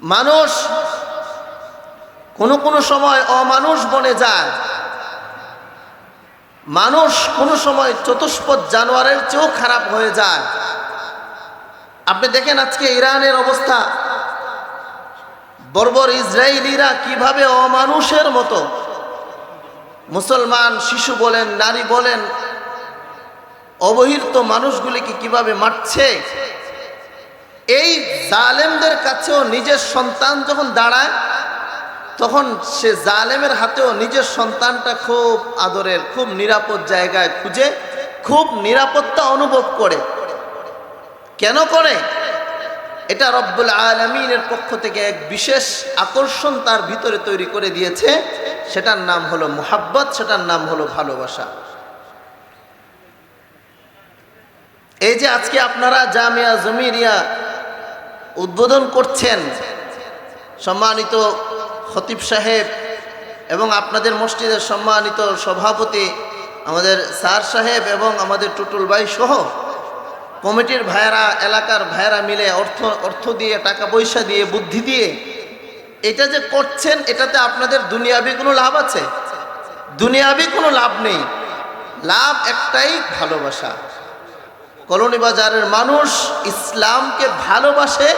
মানুষ কোনো সময় অমানুষ বনে যায়, মানুষ কোনো সময় চতুষ্পদ জানোয়ারের চেয়েও খারাপ হয়ে যায়। আপনি দেখেন আজকে ইরানের অবস্থা, বর্বর ইসরায়েলিরা কিভাবে অমানুষের মতো মুসলমান শিশু বলেন, নারী বলেন, অবহির্ত মানুষগুলিকে কিভাবে মারছে। এই জালেমদের কাছেও নিজের সন্তান যখন দাঁড়ায়, তখন সে জালেমের হাতেও নিজের সন্তানটা খুব আদরের, খুব নিরাপদ জায়গায় খুঁজে খুব নিরাপত্তা অনুভব করে। কেন করে? এটা রব্বুল আলামিনের পক্ষ থেকে এক বিশেষ আকর্ষণ তার ভিতরে তৈরি করে দিয়েছে। সেটার নাম হলো মুহাব্বত, সেটার নাম হলো ভালোবাসা। এই যে আজকে আপনারা জামিয়া জমিরিয়া উদ্বোধন করছেন, সম্মানিত খতিব সাহেব এবং আপনাদের মসজিদের সম্মানিত সভাপতি আমাদের স্যার সাহেব এবং আমাদের টুটুল ভাই সহ কমিটির ভাইয়েরা, এলাকার ভাইয়েরা মিলে অর্থ দিয়ে, টাকা পয়সা দিয়ে, বুদ্ধি দিয়ে এটা যে করছেন, এটাতে আপনাদের দুনিয়াবি কোনো লাভ আছে? দুনিয়াবি কোনো লাভ নেই। লাভ একটাই, ভালোবাসা। কলোনি বাজারের মানুষ ইসলামকে ভালোবাসে।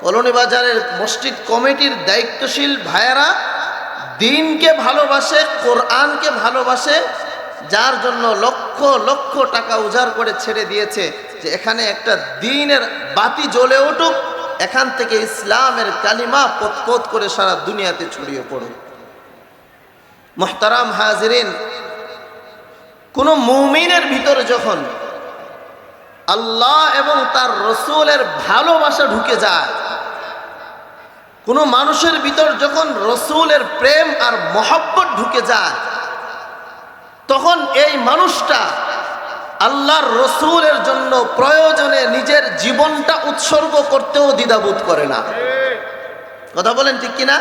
কলোনি বাজারের মসজিদ কমিটির দায়িত্বশীল ভাইয়েরা দ্বীনকে ভালোবাসে, কোরআনকে ভালোবাসে, যার জন্য লক্ষ লক্ষ টাকা উজাড় করে ছেড়ে দিয়েছে যে এখানে একটা দ্বীনের বাতি জ্বলে উঠুক, এখান থেকে ইসলামের কালিমা পথ করে সারা দুনিয়াতে ছড়িয়ে পড়ুক। মুহতারাম হাজিরিন, কোন মুমিনের ভিতরে যখন আল্লাহ এবং তার রসুলের ভালোবাসা ঢুকে যায়, কোন মানুষের ভিতর যখন রসুলের প্রেম আর মহব্বত ঢুকে যায়, তখন এই মানুষটা আল্লাহর রসুলের জন্য প্রয়োজনে নিজের জীবনটা উৎসর্গ করতেও দ্বিধাবোধ করে না। কথা বলেন ঠিক কিনা?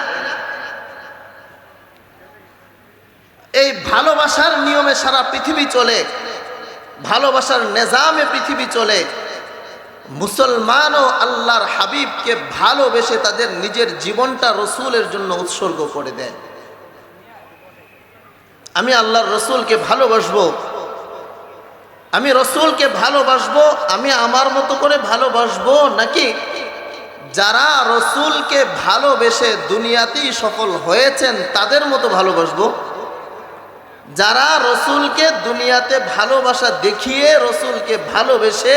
এই ভালোবাসার নিয়মে সারা পৃথিবী চলে, ভালোবাসার নিজামে পৃথিবী চলে। মুসলমানও আল্লাহর হাবিবকে ভালোবেসে তাদের নিজের জীবনটা রসুলের জন্য উৎসর্গ করে দেয়। আমি আল্লাহর রসুলকে ভালোবাসবো, আমি রসুলকে ভালোবাসবো, আমি আমার মতো করে ভালোবাসবো, নাকি যারা রসুলকে ভালোবেসে দুনিয়াতেই সফল হয়েছেন তাদের মতো ভালোবাসবো? যারা রসুলকে দুনিয়াতে ভালোবাসা দেখিয়ে, রসুলকে ভালোবেসে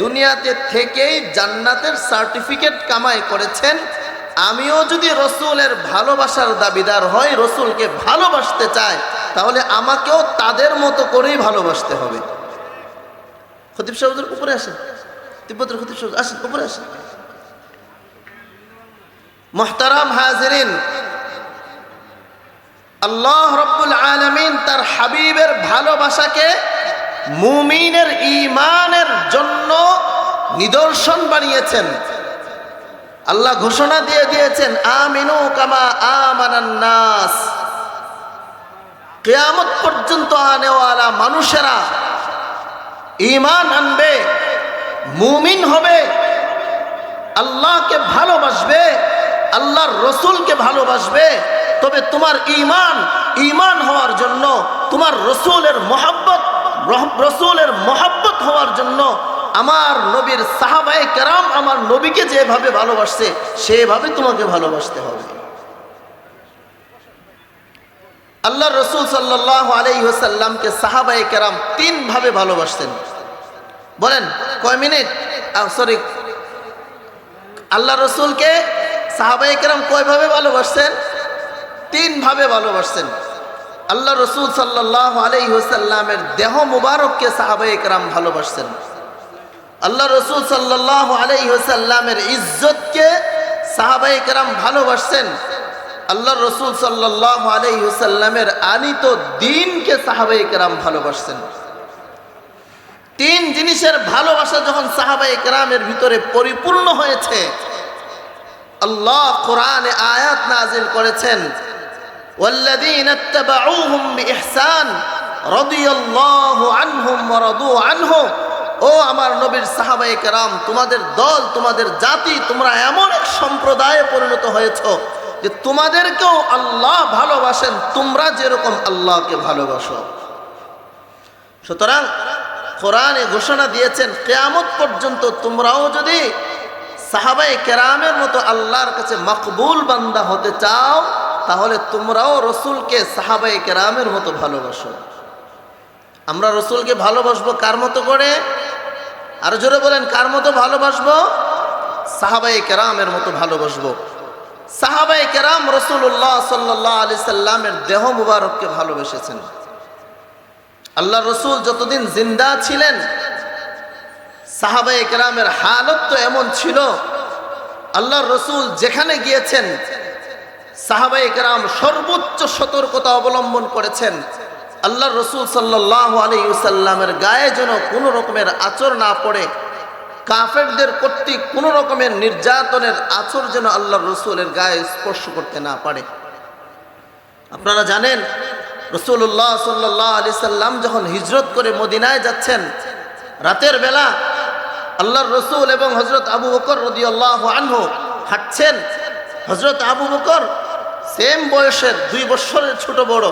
দুনিয়াতে থেকেই জান্নাতের সার্টিফিকেট কামাই করেছেন, আমিও যদি রসুলের ভালোবাসার দাবিদার হই, রসুলকে ভালোবাসতে চাই, তাহলে আমাকেও তাদের মতো করেই ভালোবাসতে হবে। খতিব সাহেবদের উপরে আসেন, তিব্বতের খতিব সাহেব আসেন, উপরে আসেন। মুহতারাম হাজিরিন, আল্লাহ রাব্বুল আলামিন তার হাবিবের ভালোবাসাকে মুমিনের ঈমানের জন্য নিদর্শন বানিয়েছেন। আল্লাহ ঘোষণা দিয়ে দিয়েছেন, আমিনু কামা আমানান নাস। কিয়ামত পর্যন্ত আনেওয়ালা মানুষেরা ঈমান আনবে, মুমিন হবে, আল্লাহকে ভালোবাসবে, আল্লাহর রসুলকে ভালোবাসবে। তবে তোমার ঈমান হওয়ার জন্য, তোমার রসুলের মহব্বত হওয়ার জন্য আমার নবীর সাহাবায়ে কেরাম আমার নবীকে যেভাবে ভালোবাসছে সেভাবে তোমাকে ভালোবাসতে হবে। আল্লাহ রসুল সাল্লাল্লাহু আলাইহি ওয়াসাল্লামকে সাহাবায়ে কেরাম তিন ভাবে ভালোবাসতেন। বলেন কয় মিনিট? সরি, আল্লাহ রসুলকে সাহাবায়ে কেরাম কয় ভাবে ভালোবাসতেন? তিন ভাবে ভালোবাসতেন। আল্লাহ রসুল সাল্লাল্লাহু আলাইহি ওয়াসাল্লামের দেহ মুবারককে সাহাবায়ে কেরাম ভালোবাসতেন। আল্লাহ রসুল সাল্লাল্লাহু আলাইহি ওয়াসাল্লামের ইজ্জতকে সাহাবায়ে কেরাম ভালোবাসতেন। আল্লাহ রসুল সাল্লাল্লাহু আলাইহি ওয়াসাল্লামের আনিত দ্বীনকে সাহাবায়ে কেরাম ভালোবাসতেন। তিন জিনিসের ভালোবাসা যখন সাহাবায়ে কেরামের ভিতরে পরিপূর্ণ হয়েছে, আল্লাহ কোরআনে আয়াত নাজিল করেছেন, ওয়াল্লাযীনা ইত্তাবাউহুম বিইহসান রাদিয়াল্লাহু আনহুম ওয়া রাদু আনহু ও আমার নবীর সাহাবায়ে কেরাম, তোমাদের দল, তোমাদের জাতি, তোমরা এমন এক সম্প্রদায়ে পরিণত হয়েছো যে তোমাদেরকেও আল্লাহ ভালোবাসেন, তোমরা যেরকম আল্লাহকে ভালোবাসো। সুতরাং কোরআনে ঘোষণা দিয়েছেন, কিয়ামত পর্যন্ত তোমরাও যদি সাহাবায়ে কেরামের মতো আল্লাহর কাছে মকবুল বান্দা হতে চাও, তাহলে তোমরাও রসুলকে সাহাবায়ে কেরামের মতো ভালোবাসো। আমরা রসুলকে ভালোবাসবো কার মতো করে? আর জোরে বলেন, কার মতো ভালোবাসবো? সাহাবায়ে কেরামের মতো ভালোবাসবো। সাহাবায়ে কেরাম রাসূলুল্লাহ সাল্লাল্লাহু আলাইহি সাল্লামের দেহ মুবারককে ভালোবেসেছেন। আল্লাহ রসুল যতদিন জিন্দা ছিলেন, সাহাবায়ে কেরামের হালত তো এমন ছিল, আল্লাহ রসুল যেখানে গিয়েছেন সাহাবায়ে কেরাম সর্বোচ্চ সতর্কতা অবলম্বন করেছেন। আল্লাহ রসুল সাল্লাল্লাহু আলাইহি ওয়াসাল্লামের গায়ে যেন কোনো রকমের আঁচড় না পড়ে, কাফেরদের কর্তৃক কোনো রকমের নির্যাতনের আঁচড় যেন আল্লাহ রসুলের গায়ে স্পর্শ করতে না পারে। আপনারা জানেন, রাসূলুল্লাহ সাল্লাল্লাহু আলাইহি সাল্লাম যখন হিজরত করে মদিনায় যাচ্ছেন, রাতের বেলা আল্লাহর রসুল এবং হযরত আবু বকর রাদিয়াল্লাহু আনহু হাঁটছেন। হযরত আবু বকর সেম বয়সের, 2 বছরের ছোট বড়।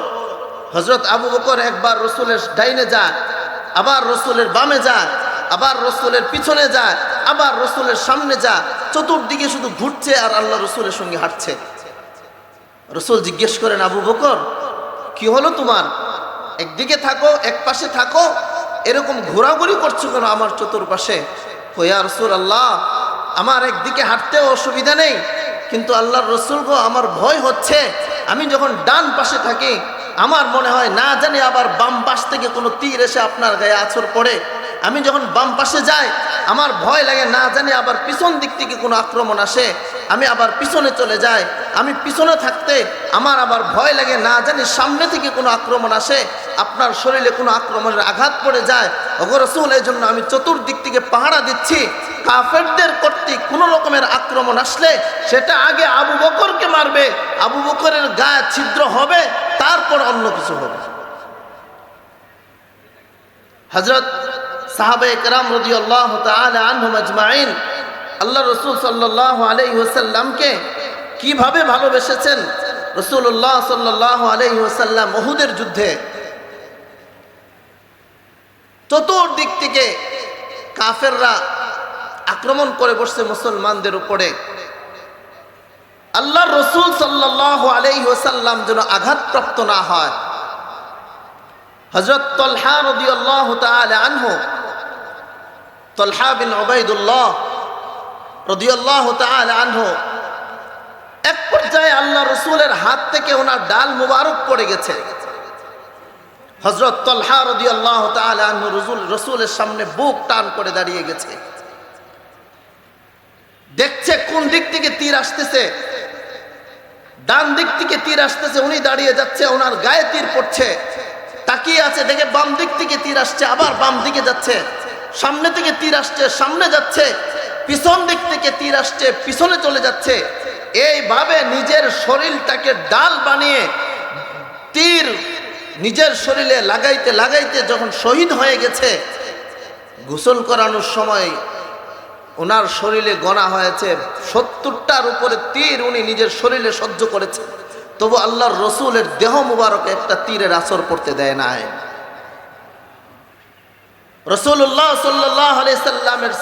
হযরত আবু বকর একবার রসুলের ডাইনে যায়, আবার রসুলের বামে যায়, আবার রসুলের পিছনে যায়, আবার রসুলের সামনে যায়, চতুর্দিকে শুধু ঘুরছে আর আল্লাহ রসুলের সঙ্গে হাঁটছে। রসুল জিজ্ঞেস করেন, আবু বকর কি হলো তোমার? একদিকে থাকো, এক পাশে থাকো, এরকম ঘোরাঘুরি করছো কেন আমার চতুর্পাশে? ইয়া রাসূলুল্লাহ, আমার একদিকে হাঁটতেও অসুবিধা নেই, কিন্তু আল্লাহর রসুল গো, আমার ভয় হচ্ছে, আমি যখন ডান পাশে থাকি আমার মনে হয় না জানি আবার বাম পাশ থেকে কোনো তীর এসে আপনার গায়ে আছড় পড়ে। আমি যখন বাম পাশে যাই আমার ভয় লাগে না জানি আবার পিছন দিক থেকে কোনো আক্রমণ আসে, আমি আবার পিছনে চলে যাই। আমি পিছনে থাকতে আমার আবার ভয় লাগে না জানি সামনে থেকে কোনো আক্রমণ আসে, আপনার শরীরে কোনো আক্রমণের আঘাত পড়ে যায়। ওগো রাসূল, এই জন্য আমি চতুর্দিক থেকে পাহারা দিচ্ছি, কাফেরদের কর্তৃক কোনো রকমের আক্রমণ আসলে সেটা আগে আবু বকরকে মারবে, আবু বকরের গায়ে ছিদ্র হবে, তারপর অন্য কিছু হবে। হযরত সাহাবায়ে কেরাম রাদিয়াল্লাহু তাআলা আনহুম আজমাইন আল্লাহ রসুল সাল্লাল্লাহু আলাইহি ওয়াসাল্লামকে কিভাবে ভালোবেসেছেন। রাসূলুল্লাহ সাল্লাল্লাহু আলাইহি ওয়াসাল্লাম উহুদের যুদ্ধে চতুর্দিক থেকে কাফেররা আক্রমণ করে বসছে মুসলমানদের উপরে। আল্লাহর রসুল সাল্লাল্লাহু আলাইহি ওয়াসাল্লাম যেন আঘাতপ্রাপ্ত না হয়, হযরত তালহা রাদিয়াল্লাহু তাআলা আনহু, তালহা বিন উবাইদুল্লাহ রাদিয়াল্লাহু তাআলা আনহু, এক পর্যায়ে আল্লাহ রসুলের হাত থেকে ওনার ডাল মুবারক পড়ে গেছে। হযরত তালহা রাদিয়াল্লাহু তাআলা আনহু রসুলের সামনে বুক টান করে দাঁড়িয়ে গেছে, দেখছে কোন দিক থেকে তীর আসতেছে। ডান দিক থেকে তীর আসতেছে, উনি দাঁড়িয়ে যাচ্ছে, ওনার গায়ে তীর পড়ছে, তাকিয়ে আছে, দেখে বাম দিক থেকে তীর আসছে, আবার বাম দিকে যাচ্ছে, সামনে থেকে তীর আসছে, সামনে যাচ্ছে, পিছন দিক থেকে তীর আসছে, পিছনে চলে যাচ্ছে। এইভাবে নিজের শরীরটাকে ডাল বানিয়ে তীর নিজের শরীরে লাগাইতে লাগাইতে যখন শহীদ হয়ে গেছে, গোসল করানোর সময় ওনার শরীরে গণা হয়েছে 70টার উপরে তীর উনি নিজের শরীরে সহ্য করেছে, তবু আল্লাহর রসুলের দেহ মুবারকে একটা তীরের আসর পড়তে দেয় নাই। রাসূলুল্লাহ সাল্লাল্লাহু আলাইহি সাল্লামের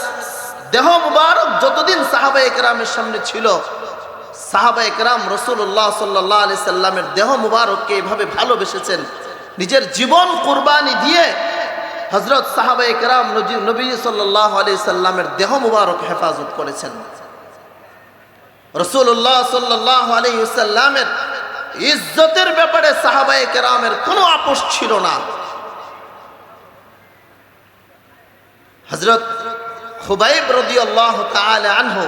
দেহ মুবারক যতদিন সাহাবায়ে কেরামের সামনে ছিল, সাহাবায়ে কেরাম রাসূলুল্লাহ সাল্লাল্লাহু আলাইহি সাল্লামের দেহ মুবারককে এভাবে ভালোবেসেছেন, নিজের জীবন কুরবানি দিয়ে হযরত সাহাবায়ে কেরাম নবী সাল্লাল্লাহু আলাইহি সাল্লামের দেহ মুবারক হেফাজত করেছেন। রাসূলুল্লাহ সাল্লাল্লাহু আলাইহি সাল্লামের ইজ্জতের ব্যাপারে সাহাবায়ে কেরামের কোনো আপোষ ছিল না। হযরত খুবাইব রাদিয়াল্লাহু তাআলা আনহু,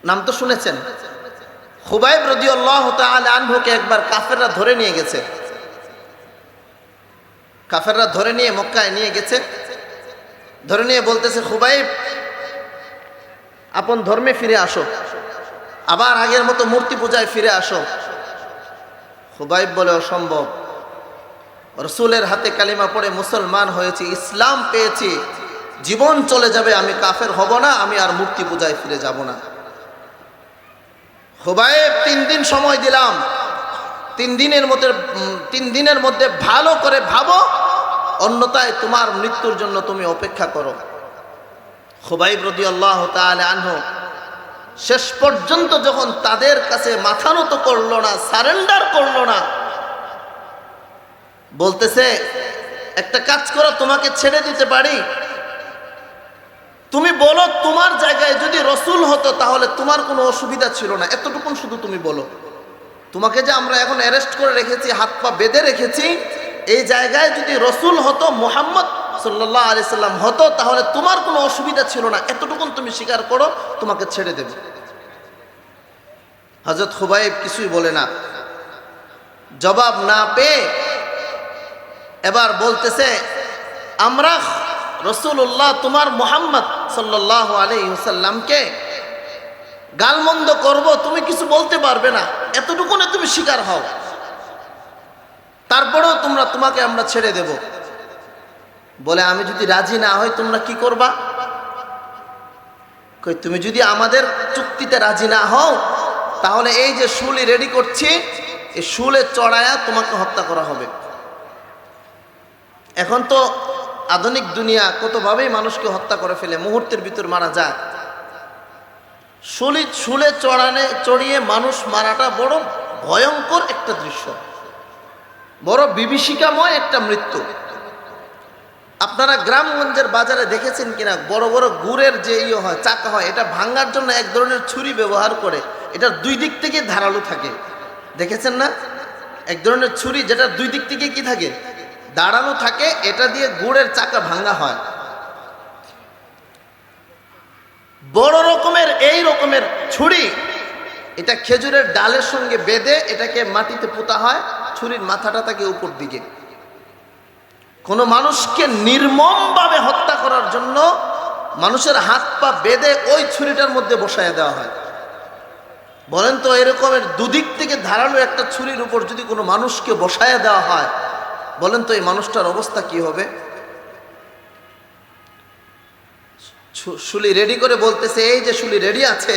নাম তো শুনেছেন, খুবাইব রাদিয়াল্লাহু তাআলা আনহুকে একবার কাফেররা ধরে নিয়ে গেছে। কাফেররা ধরে নিয়ে মক্কায় নিয়ে গেছে, ধরে নিয়ে বলতেছে, খুবাইব আপন ধর্মে ফিরে আসো, আবার আগের মতো মূর্তি পূজায় ফিরে আসো। খুবাইব বলে, অসম্ভব, রসুলের হাতে কালিমা পড়ে মুসলমান হয়েছি, ইসলাম পেয়েছি, জীবন চলে যাবে, আমি কাফের হব না, আমি আর মূর্তি পূজায় ফিরে যাব না। খুবাইব 3 দিন সময় দিলাম, 3 দিনের মধ্যে ভালো করে ভাবো, অন্যথায় তোমার মৃত্যুর জন্য তুমি অপেক্ষা করো। খুবাইব রাদিয়াল্লাহু তাআলা আনহু শেষ পর্যন্ত যখন তাদের কাছে মাথা নত করলো না, সারেন্ডার করলো না, বলতেছে একটা কাজ করো, তোমাকে ছেড়ে দিতে পারি, তুমি বলো তোমার জায়গায় যদি রসুল হতো তাহলে তোমার কোনো অসুবিধা ছিল না, এতটুকুন শুধু তুমি বলো। তোমাকে যে আমরা এখন অ্যারেস্ট করে রেখেছি, হাত পা বেঁধে রেখেছি, এই জায়গায় যদি রসুল হতো, মুহাম্মদ সাল্লাল্লাহু আলাইহি সাল্লাম হতো, তাহলে তোমার কোনো অসুবিধা ছিল না, এতটুকুন তুমি স্বীকার করো, তোমাকে ছেড়ে দেব। হযরত খুবাইব কিছুই বলে না, জবাব না পেয়ে এবার বলতেছে, আমরা রাসূলুল্লাহ তোমার মুহাম্মদ সাল্লাল্লাহু আলাইহি ওয়াসাল্লামকে গালমন্দ করব, তুমি কিছু বলতে পারবে না, এতটুকুনে তুমি স্বীকার হও, তারপরেও তোমাকে আমরা ছেড়ে দেব। বলে আমি যদি রাজি না হই তোমরা কি করবা? কই তুমি যদি আমাদের চুক্তিতে রাজি না হও তাহলে এই যে শুলি রেডি করছি, এই শুলে চড়ায়া তোমাকে হত্যা করা হবে। এখন তো আধুনিক দুনিয়া কতভাবেই মানুষকে হত্যা করে ফেলে, মুহূর্তের ভিতর মারা যায়। শুলে চড়িয়ে মানুষ মারাটা বড় ভয়ঙ্কর একটা দৃশ্য, বড় বিভীষিকাময় একটা মৃত্যু। আপনারা গ্রামগঞ্জের বাজারে দেখেছেন কিনা, বড় বড় গুড়ের যে হয়, চাকা হয়, এটা ভাঙার জন্য এক ধরনের ছুরি ব্যবহার করে, এটার 2 দিক থেকে ধারালো থাকে, দেখেছেন না? এক ধরনের ছুরি যেটা 2 দিক থেকে কি থাকে, দাঁড়ানো থাকে, এটা দিয়ে গুড়ের চাকা ভাঙা হয়। বড় রকমের এই রকমের ছুরি, এটা খেজুরের ডালের সঙ্গে বেঁধে এটাকে মাটিতে পোতা হয়, ছুরির মাথাটা থাকে উপর দিকে। কোনো মানুষকে নির্মমভাবে হত্যা করার জন্য মানুষের হাত পা বেঁধে ওই ছুরিটার মধ্যে বসায় দেওয়া হয়। বলেন তো, এরকমের দুদিক থেকে ধারালো একটা ছুরির উপর যদি কোনো মানুষকে বসায় দেওয়া হয়, বলেন তো এই মানুষটার অবস্থা কি হবে? শুলি রেডি করে বলতেছে, এই যে শুলি রেডি আছে,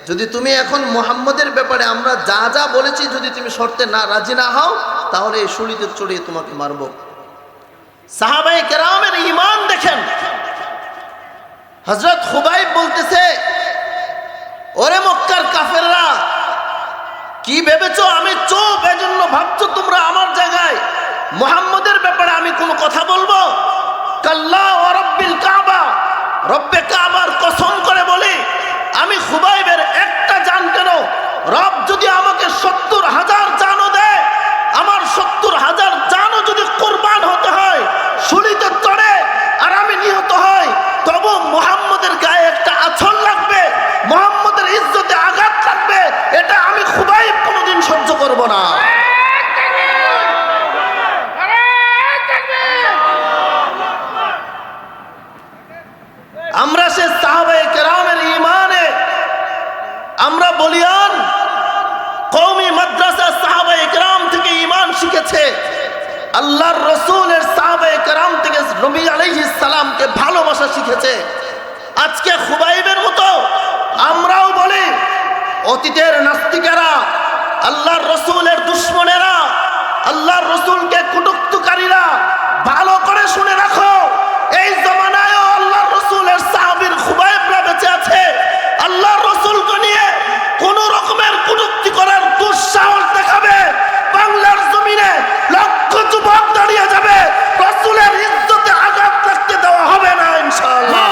যদি তুমি এখন মুহাম্মদের ব্যাপারে আমরা যা যা বলেছি যদি তুমি শর্তে না রাজি না হও তাহলে এই শুলিতে চড়িয়ে তোমাকে মারবো। সাহাবায়ে কেরামের ঈমান দেখেন। হযরত খুবাইব বলতেছে, ওরে মক্কার কাফেররা, কি ভেবেছো আমি চুপ এজন্য ভাবছো তোমরা আমার জায়গায় মুহাম্মদের ব্যাপারে আমি কোনো কথা বলবো? কাল্লা ওয়া রাব্বিল কাবা, রব্বে কাবার কসম করে বলি, আমি খুবাইবের একটা জান কেন, রব যদি আমাকে 70,000 জানও দেয়, আমার 70,000 জানও যদি কুরবান হতে হয়, শুলিতে চড়ে আর আমি নিহত হই, তবু মুহাম্মদের গায়ে একটা আঁচল লাগবে, মুহাম্মদের ইজ্জতে আঘাত লাগবে, এটা আমি খুবাইব কোনোদিন সহ্য করব না। আমরা সে সাহাবায়ে কেরামের ঈমানে আমরা বলিয়ান, কওমি মাদ্রাসা সাহাবায়ে কেরাম থেকে ঈমান শিখেছে, আল্লাহর রাসূলের সাহাবায়ে কেরাম থেকে নবী আলাইহিস সালামকে ভালোবাসা শিখেছে। আজকে খুবাইবের মতো আমরাও বলি, অতীতের নাস্তিকেরা, আল্লাহর রাসূলের দুশমনেরা, আল্লাহর রাসূলকে কটূক্তিকারীরা, ভালো করে শুনে রাখো, এই জামানায়ও আল্লাহর রাসূলের সাহাবীর খুবাইবরা বেঁচে আছে। আল্লাহর রাসূলকে নিয়ে কোন রকমের কটূক্তি করার দুঃসাহস দেখাবে, বাংলার জমিনে লক্ষ যুবক দাঁড়িয়ে যাবে, রাসূলের ইজ্জতে আঘাত লাগতে দেওয়া হবে না ইনশাআল্লাহ।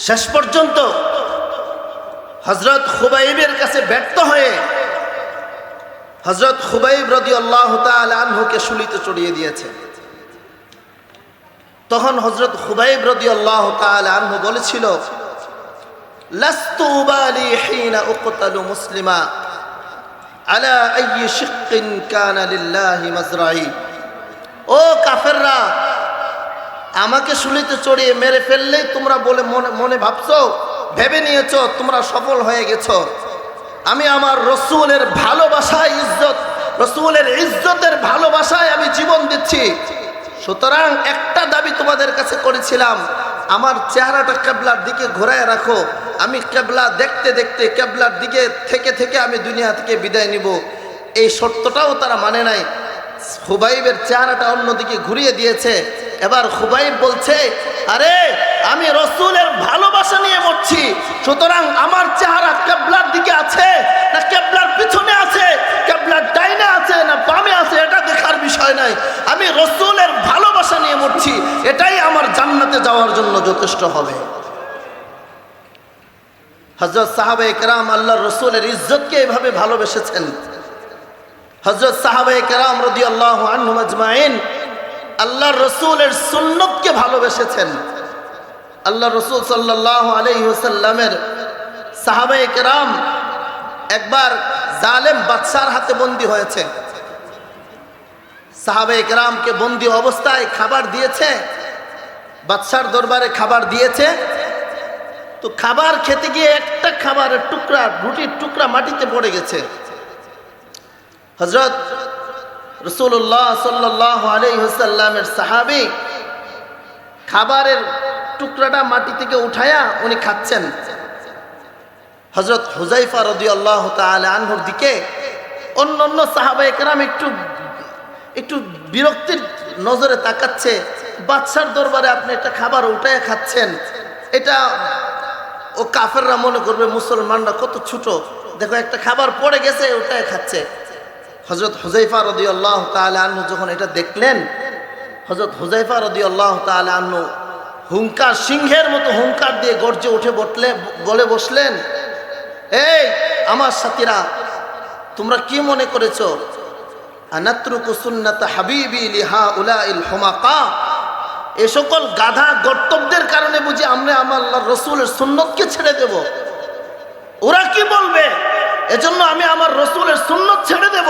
শেষ পর্যন্ত হযরত খুবাইবের কাছে ব্যর্থ হয়ে হযরত খুবাইব রাদিয়াল্লাহু তাআলা আনহুকে শুলিতে চড়িয়ে দিয়েছে। তখন হযরত খুবাইব রাদিয়াল্লাহু তাআলা আনহু বলেছিল, লাস্তু উবালি হিনা উকতালু মুসলিমা আলা আইয়ি শিক্কিন কানা লিল্লাহি মাজরাই। ও কাফেররা, আমাকে শুলিতে চড়িয়ে মেরে ফেললেই তোমরা বলে মনে ভাবছো ভেবে নিয়েছো তোমরা সফল হয়ে গেছো। আমি আমার রসুলের ভালোবাসায় ইজ্জত, রসুলের ইজ্জতের ভালোবাসায় আমি জীবন দিচ্ছি। সুতরাং একটা দাবি তোমাদের কাছে করেছিলাম, আমার চেহারাটা কেবলার দিকে ঘোরায় রাখো। আমি কেবলা দেখতে দেখতে কেবলার দিকে থেকে থেকে আমি দুনিয়া থেকে বিদায় নিব। এই শর্তটাও তারা মানে নাই। খুবাইবের চেহারাটা অন্যদিকে ঘুরিয়ে দিয়েছে। এবার খুবাইব বলছে, আরে আমি রসুলের ভালোবাসা নিয়ে মরছি, সুতরাং আমার চেহারা কেবলার দিকে আছে না কেবলার পিছনে আছে, কেবলার ডাইনে আছে না বামে আছে, এটা দেখার বিষয় নাই। আমি রসুলের ভালোবাসা নিয়ে মরছি, এটাই আমার জান্নাতে যাওয়ার জন্য যথেষ্ট হবে। হযরত সাহাবায়ে কেরাম আল্লাহর রসুলের ইজ্জতকে এভাবে ভালোবেসেছেন। হযরত সাহাবায়ে কেরাম রাদিয়াল্লাহু আনহুম আজমাইন আল্লাহর রসুলের সুন্নতকে ভালোবেসেছেন। আল্লাহ রসুল সাল্লাল্লাহু আলাইহি ওয়াসাল্লামের সাহাবায়ে কেরাম একবার জালেম বাদশার হাতে বন্দী হয়েছে। সাহাবায়ে কেরামকে বন্দী অবস্থায় খাবার দিয়েছে, বাদশার দরবারে খাবার দিয়েছে। তো খাবার খেতে গিয়ে একটা খাবারের টুকরা, রুটির টুকরা মাটিতে পড়ে গেছে। হযরত রাসূলুল্লাহ সাল্লাল্লাহু আলাইহি ওয়াসাল্লামের সাহাবী খাবারের টুকরাটা মাটি থেকে উঠায়া উনি খাচ্ছেন। হযরত হুযায়ফা রাদিয়াল্লাহু তাআলা আনহুর দিকে অন্য সাহাবায়ে কেরাম একটু বিরক্তির নজরে তাকাচ্ছে। বাদশার দরবারে আপনি একটা খাবার উঠায়া খাচ্ছেন, এটা ও কাফেররা মনে করবে মুসলমানরা কত ছোট, দেখো একটা খাবার পড়ে গেছে উঠায়া খাচ্ছে। হযরত হুযায়ফা রাদিয়াল্লাহু তাআলা আনহু যখন এটা দেখলেন, হযরত হুযায়ফা রাদিয়াল্লাহু তাআলা আনহু হুঙ্কার, সিংহের মতো হুঙ্কার দিয়ে গর্জে উঠে বলে বসলেন, এই আমার সাথীরা, তোমরা কি মনে করেছো আনাত্রুকু সুন্নাত হাবিবি লিহাউলাইল হুমাকা, এ সকল গাধা গর্তবদের কারণে বুঝি আমরা আল্লাহর রসুলের সুন্নতকে ছেড়ে দেব? ওরা কি বলবে এজন্য আমি আমার রসুলের সুন্নত ছেড়ে দেব?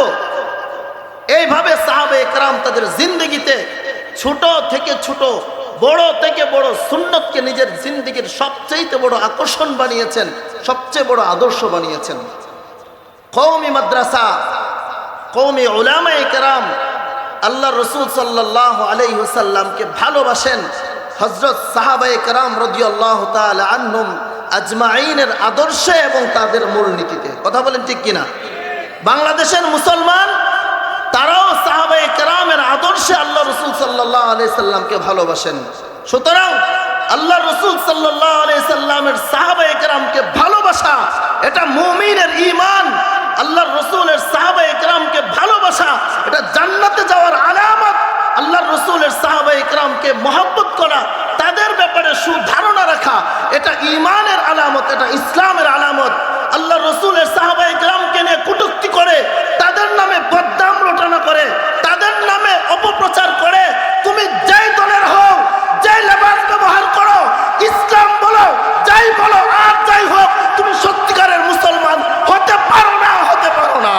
এইভাবে সাহাবায়ে কেরাম তাদের জিন্দেগিতে ছোট থেকে ছোট, বড় থেকে বড় সুন্নতকে নিজের জিন্দেগির সবচেয়ে বড় আকর্ষণ বানিয়েছেন, সবচেয়ে বড় আদর্শ বানিয়েছেন। কওমি মাদ্রাসা, কওমি উলামায়ে কেরাম আল্লাহ রসুল সাল্লাল্লাহু আলাইহি ওয়াসাল্লামকে ভালোবাসেন হযরত সাহাবায়ে কেরাম রাদিয়াল্লাহু তাআলা আনহুম আজমাইনের আদর্শে এবং তাদের মূলনীতিতে। কথা বলেন ঠিক কিনা? বাংলাদেশের মুসলমান তারাও সাহাবায়ে কেরামের আদর্শে আল্লাহ রসুল সাল্লাল্লাহু আলাইহি সাল্লামকে ভালোবাসেন। সুতরাং আল্লাহ রসুল সাল্লাল্লাহু আলাইহি সাল্লামের সাহাবায়ে কেরামকে ভালোবাসা এটা মুমিনের ঈমান। আল্লাহর রসুলের সাহাবায়ে কেরামকে ভালোবাসা এটা জান্নাতে যাওয়ার আলামত। আল্লাহর রসুলের সাহাবায়ে কেরামকে মহব্বত করা, তাদের ব্যাপারে সুধারণা রাখা, এটা ঈমানের আলামত, এটা ইসলামের আলামত। আল্লাহর রসুলের সাহাবায়ে কেরামকে নিয়ে কটূক্তি করে, তাদের নামে বদনাম রটনা করে, তাদের নামে অপপ্রচার করে, তুমি যেই দলের হও, যেই লেবাস ব্যবহার করো, ইসলাম বলো, যাই বলো আর যাই হোক, তুমি সত্যিকারের মুসলমান হতে পারো না, হতে পারো না।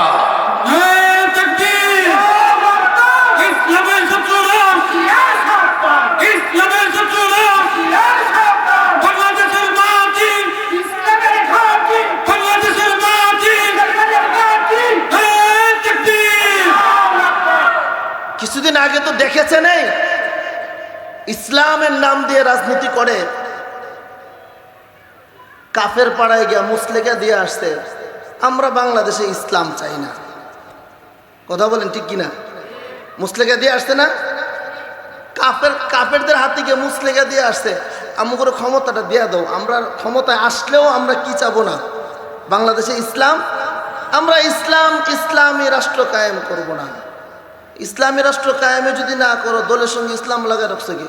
কিছুদিন আগে তো দেখেছেন ইসলামের নাম দিয়ে রাজনীতি করে কাফের পাড়ায় গিয়া মুসলেকা দিয়ে আসছে, আমরা বাংলাদেশে ইসলাম চাই না। কথা বলেন ঠিক কিনা? মুসলেকা দিয়ে আসছে না, কাফেরদের হাতে গিয়ে মুসলেকা দিয়ে আসছে, আমাদের ক্ষমতাটা দিয়ে দাও, আমরা ক্ষমতায় আসলেও আমরা কি চাবো না, বাংলাদেশে ইসলাম, আমরা ইসলামী রাষ্ট্র কায়েম করব না। ইসলামী রাষ্ট্র কায়েমে যদি না করো, দলের সঙ্গে ইসলাম লাগায় রাখছো কি?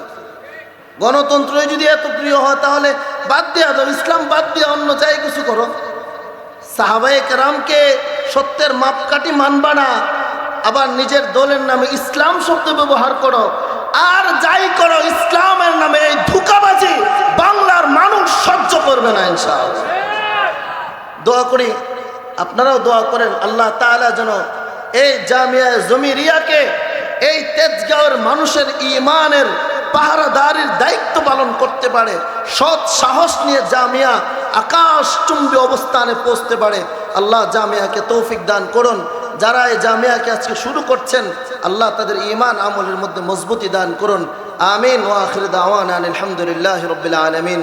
গণতন্ত্রই যদি এত প্রিয় হয় তাহলে বাদ দেওয়া দাও, ইসলাম বাদ দিয়ে অন্য যাই কিছু করো। সাহাবায়ে কেরামকে সত্যের মাপকাঠি মানবা না, আবার নিজের দলের নামে ইসলাম শব্দ ব্যবহার করো, আর যাই করো ইসলামের নামে এই ধোঁকাবাজি বাংলার মানুষ সহ্য করবে না ইনশাআল্লাহ। দোয়া করি, আপনারাও দোয়া করেন আল্লাহ তাআলা যেন এই জামিয়া জমিরিয়াকে এই তেজগাঁওয়ের মানুষের ঈমানের পাহারাদারির দায়িত্ব পালন করতে পারে, সৎ সাহস নিয়ে জামিয়া আকাশচুম্বী অবস্থানে পৌঁছতে পারে। আল্লাহ জামিয়াকে তৌফিক দান করুন। যারা এই জামিয়াকে আজকে শুরু করছেন, আল্লাহ তাদের ঈমান আমলের মধ্যে মজবুতি দান করুন। আমিন। ওয়া আখির দাওয়ানা আলহামদুলিল্লাহি রাব্বিল আলামিন।